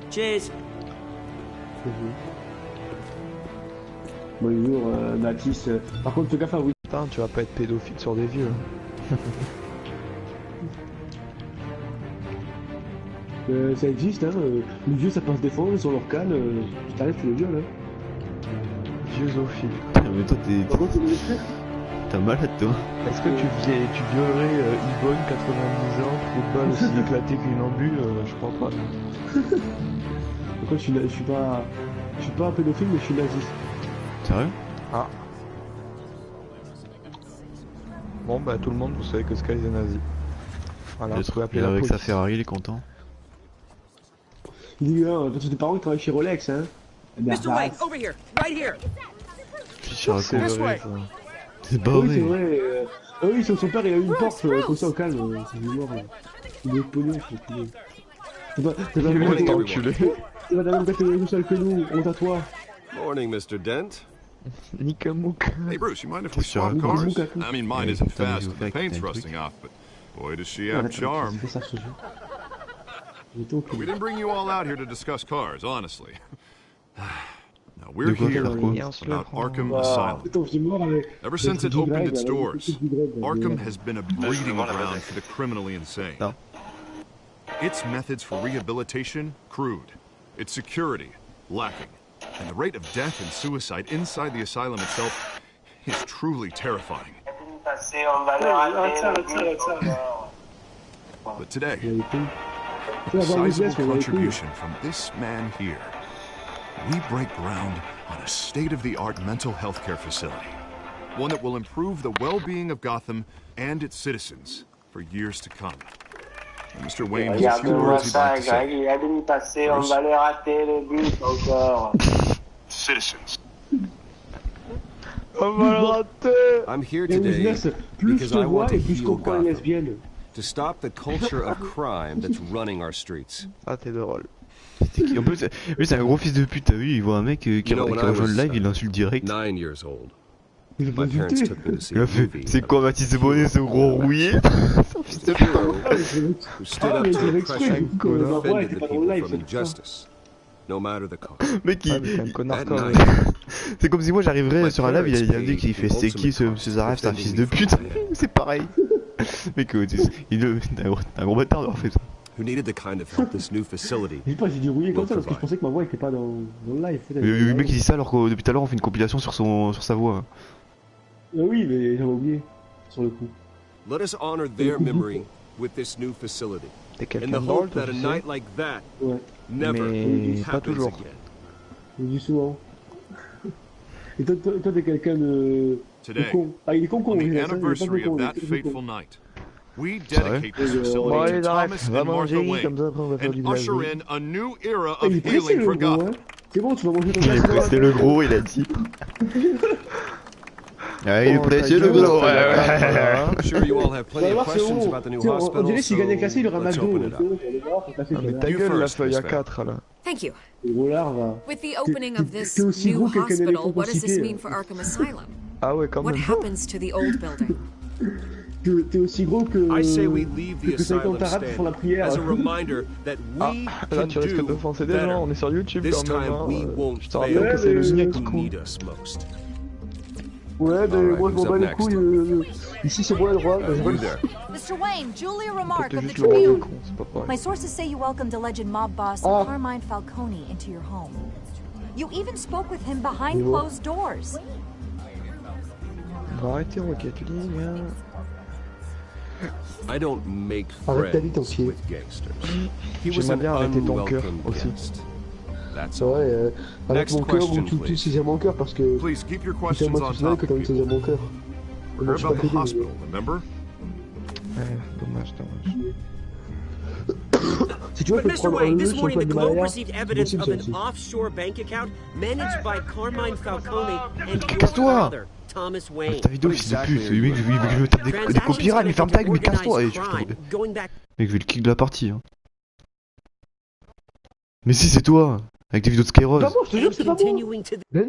cheers. Bonjour, Baptiste. Par contre, fais gaffe à oui. Putain, tu vas pas être pédophile sur des vieux. Ça existe, hein. Les vieux, ça peut se défendre sur leur canne. Je t'arrête, c'est les vieux, là. Vieuxophile. Mais toi t'es un malade toi. Est-ce que tu violerais Yvonne, 90 ans, trou de balle aussi éclaté qu'une ambu? Je crois pas. Pourquoi je suis pas un pédophile, mais je suis naziste. Sérieux? Ah. Bon bah tout le monde, vous savez que Sky est nazi. Voilà, vous pouvez appeler la avec police. sa Ferrari, il est content. Il dit, hein, t'as des parents qui travaillent chez Rolex, hein. Mr. Wade, over here, right here. C'est vrai. C'est pas Oui, c'est vrai. vrai. Oui, son père, il a eu une porte comme ça au calme. C'est mort. Il est pognon, c'est pognon. T'as pas même Morning, enculé. T'as pas même catégorie sociale que nous. Honte à toi. Morning, Mr. Dent. Nikamuk. Hey, Bruce, you mind if we swap cars? I mean, mine isn't fast and the paint's rusting off, but boy, does she have charm. We didn't bring you all out here to discuss cars, honestly. Now, we're here about Arkham Asylum. Ever since it opened its doors, Arkham has been a breeding ground for the criminally insane. Its methods for rehabilitation, crude. Its security, lacking. And the rate of death and suicide inside the asylum itself is truly terrifying. But today, a sizable contribution from this man here. We break ground on a state-of-the-art mental health care facility. One that will improve the well-being of Gotham and its citizens for years to come. And Mr. Wayne has a few words he'd like to say. Citizens. I'm here today because I want to heal Gotham. To stop the culture of crime that's running our streets. Ah, t'es drôle. En plus, lui c'est un gros fils de pute, t'as vu, il voit un mec qui rejoint le live, il l'insulte direct. 9 years old. My parents took me to see a movie. C'est quoi Baptiste Bonnet, ce gros rouillé? Who stood up to oppression, who defended the people from injustice, no matter the cost. Mec, c'est comme si moi j'arriverais sur un live, il y a un mec qui fait c'est qui ce Zaref, c'est un fils de pute. C'est pareil. Mec, il est un gros bâtard d'avoir fait ça. Who needed the kind of help this new facility. J'ai dit rouillé comme ça parce que je pensais que ma voix était pas dans le live. Le mec il dit ça alors que depuis tout à l'heure on fait une compilation sur sa voix. Oui, mais j'avais oublié sur le coup. Let us honor their memory with this new facility. In the hope that a night like that never happens again. Je le dis souvent. Et toi t'es quelqu'un de con. Ah, il est con, on the anniversary of that fateful night, we dedicate this facility to Thomas and Martha Wayne and usher in a new era of healing for Gotham. C'est bon, tu vas manger ton Il est pressé le gros, il a dit. Ah, il est pressé le gros, I'm sure you all have plenty of questions about the new hospital. On dirait s'il gagnait classé, il aurait un McDo. Mais ta gueule, la feuille à 4 là. Thank you. With the opening of this new hospital, what does this mean for Arkham Asylum? Ah ouais, quand même. What happens to the old building? T'es aussi gros que. I say we leave the asylum standing as a reminder that we là, tu risques d'offenser des gens, on est sur YouTube quand même. We won't je te rappelle que c'est le mien qui coule. Ouais, mais Alright, moi je m'en who's bats up les next? couilles. Ici c'est moi le roi. Je You vais there. Mr. Wayne, Julia Remark of the Juste le roi des Tribune. cons, c'est pas pareil. My sources say you welcomed alleged mob boss Ah. Carmine Falcone into your home. You even spoke with him behind Mais bon. closed doors. On va arrêter Rocket League, hein. I don't make Arrête d'aller ton friends pied. with gangsters. He was J'aimerais an bien arrêter ton cœur unwelcome aussi. guest. That's C'est vrai, all. avec Next mon cœur question, ou tu please. saisir mon cœur parce que Please keep your c'est questions moi on tout seul que t'as envie de topic, saisir people. mon cœur. Heard Moi je suis pas about the pédé, hospital, remember? Ouais, dommage. Si tu veux, But je peux Mr. prendre un Wayne, jeu this sur le morning plan the de Globe Malaya. received C'est evidence possible of ça an aussi. offshore bank account managed by Carmine Falcone and your Casse-toi. father, Thomas Wayne. Ta vidéo, fils de pute. Mec, je me tape des copyrights, mais ferme ta gueule, mais casse-toi. Mec, je vais le kick de la partie. Hein. Mais si, c'est toi. Avec des vidéos de Skyros. Pas moi, je te jure que c'est pas moi. Mais non.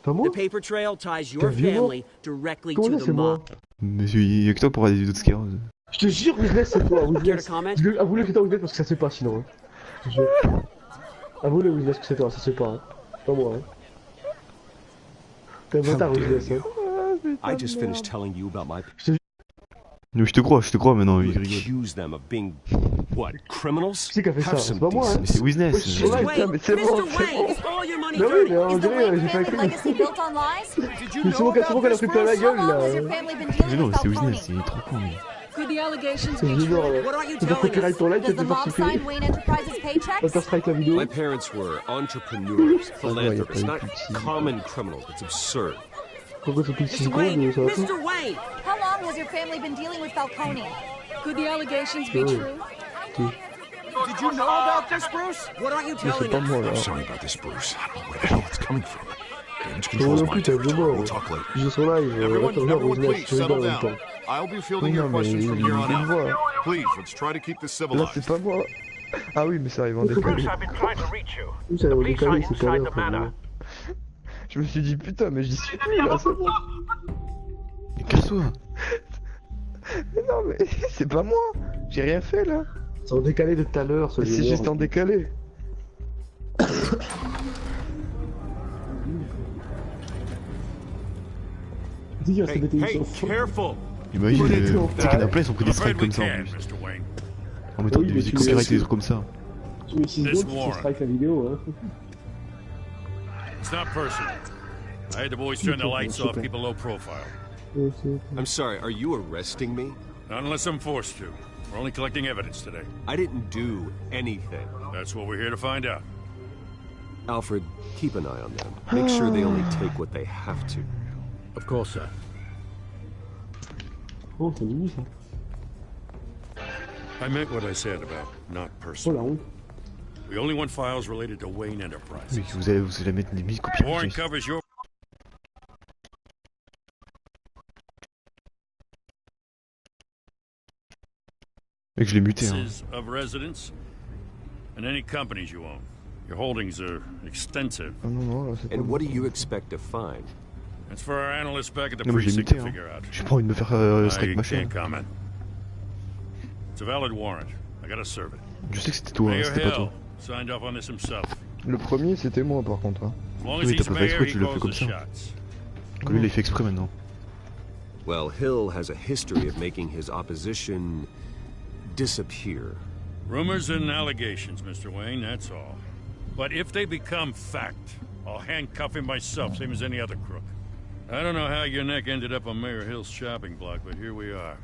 Pas moi. The paper trail ties T'es your violent. family directly Comment to ça the c'est moi? mob. Mais il y a que toi pour avoir des vidéos de Skyros. Je te jure, Wesley, c'est toi, Care Wesley. to comment? Avoue-le que c'est toi, Wesley, parce que ça se fait pas sinon. Hein. Je te jure. Avoue-le, Wesley, que c'est toi, ça se fait pas. Hein. Pas moi. Hein. T'es un bâtard, How dare Wesley. you. Hein. I just finished telling you about my Mais je te crois maintenant, il rigole. accuse them of being what, criminals? Qui c'est qui a fait ça? Have C'est some pas moi, hein. Mais c'est Wisness. Ouais, Mr. Wayne, mais c'est bon, Mr. c'est Wayne, bon. is all your money Mais oui, mais dirty? on Is the dirait, Wayne j'ai pas family écrit. legacy built on lies? Mais c'est moi qui a pris plein la gueule How long has là. your family been Mais dealing non, with c'est Falcone? Wisness, il est trop con. lui. Could the allegations C'est be junior true? là. What are you Tu peux telling copyright us? ton live, tu Does peux the faire mob supprimer. sign Wayne Enterprises paychecks? Counter-Strike la vidéo. My parents were entrepreneurs, y a philanthropists, pas not eu petit. common criminals. It's absurd. Pourquoi c'est plus de 6 Mr. Wayne, secondes, ça va tout. Mr. Wayne! How long has your family been dealing with Falcone? Could the allegations be Oh. true? Did you know about this, Bruce? What aren't you Mais c'est telling pas us? moi là. I'm sorry about this, Bruce. I don't know where the hell it's coming from. Damage Moi control's non my plus, t'as vu territory. moi. We'll talk later. J'ai son live, Everyone, attends, everyone, Wesley, please je te settle en même down. temps. I'll be fielding your Non, mais questions from here on il me voit. out. Please, let's try to keep this Là, civilized. c'est pas moi. Ah oui, mais ça arrive en décalé. Où ça va décaler, c'est pas là, frère. Je me suis dit putain, mais j'y suis plus là, c'est bon. Mais casse-toi. Mais non, mais c'est pas moi. J'ai rien fait là. C'est en décalé de tout à l'heure, ce Mais c'est junior. juste en décalé. Dis, il reste des Hey, télévisions. careful. Imagine, Honnêtement, tu sais qu'il y en a plein, ils ont pris des I'm afraid strikes we comme ça en can't, plus. Mr. Wayne. En mettant Oui, des mais musiques tu copyright sais- des trucs comme ça. Tu mets 6 This secondes, tu warrant. strike la vidéo, hein. It's not personal. I had the boys turn the lights off, keep a low profile. I'm sorry, are you arresting me? Not unless I'm forced to. We're only collecting evidence today. I didn't do anything. That's what we're here to find out. Alfred, keep an eye on them. Make sure they only take what they have to. Of course, sir. Oh, c'est mignon ça. I meant what I said about not Oh personal. la honte. We only want files related to Wayne Enterprises. Mais vous allez mettre des musiques The warrant copyright. covers your Mec, je l'ai muté. Hein. places of residence and any companies you own. Your holdings are extensive. Ah non, non, là c'est pas And moi. what do you expect to find? That's for our analysts back at the Non, mais je l'ai precinct muté. to Hein. figure out. J'ai pas envie de me faire strike I machin. can't comment. It's a valid warrant. I gotta serve it. Je sais que c'était toi, hein, Mayor c'était pas Hill toi. signed off on this himself. Le premier c'était moi par contre. Hein. As long Oui, as mais t'as he's pas fait mayor, exprès, he tu l'as fait calls comme the ça. shots. Lui, il l'a fait exprès maintenant. Well, Hill has a history of making his opposition disappear. Rumors and allegations, Mr. Wayne, that's all. But if they become fact, I'll handcuff him myself, same as any other crook. I don't know how your neck ended up on Mayor Hill's shopping block, but here we are.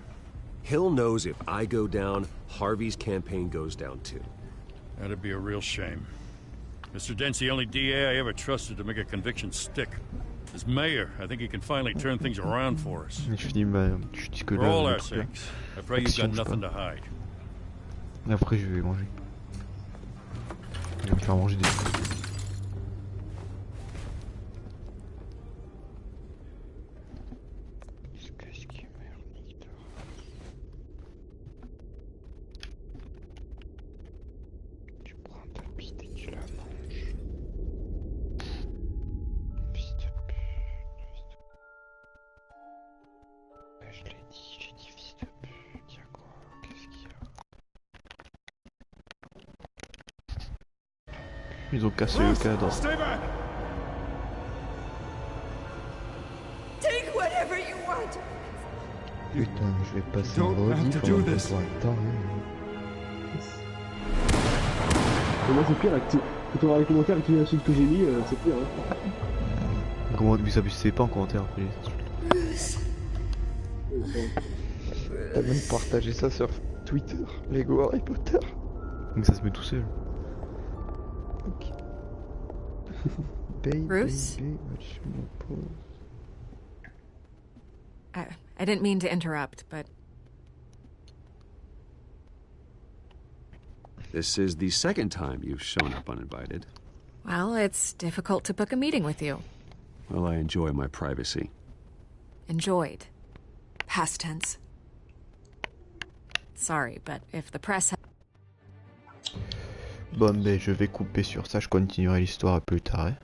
Hill knows if I go down, Harvey's campaign goes down too. That'd be a real shame. Mr. Dent's the only DA I ever trusted to make a conviction stick. As mayor, I think he can finally turn things around for us. Je finis je dis que For là, all le our truc là. sakes, I pray you've Action, got je sais nothing pas. to hide. Et après, je vais manger. Je vais me faire manger des. Tu prends ta bite et tu la manges. Fils de pute. Ouais, je l'ai dit, j'ai dit fils de pute. Y'a quoi? Qu'est-ce qu'il y a? Ils ont cassé le cadre. Stay back! Putain, je vais passer don't un have rediff to pendant do qu'on this. pourra le temps. Et moi c'est pire, quand on aura les commentaires et que tu as celui que j'ai mis, c'est pire. Hein. Comment vous savez pas en commentaire après. T'as même partagé ça sur Twitter, Lego Harry Potter. Donc ça se met tout seul. Ok. Baby, Bruce? baby, watch me pause. I didn't mean to interrupt, but This is the second time you've shown up uninvited. well, it's difficult to book a meeting with you. Well, I enjoy my privacy. Enjoyed. Past tense. Sorry, but if the press Bon, ben je vais couper sur ça, je continuerai l'histoire plus tard. Hein.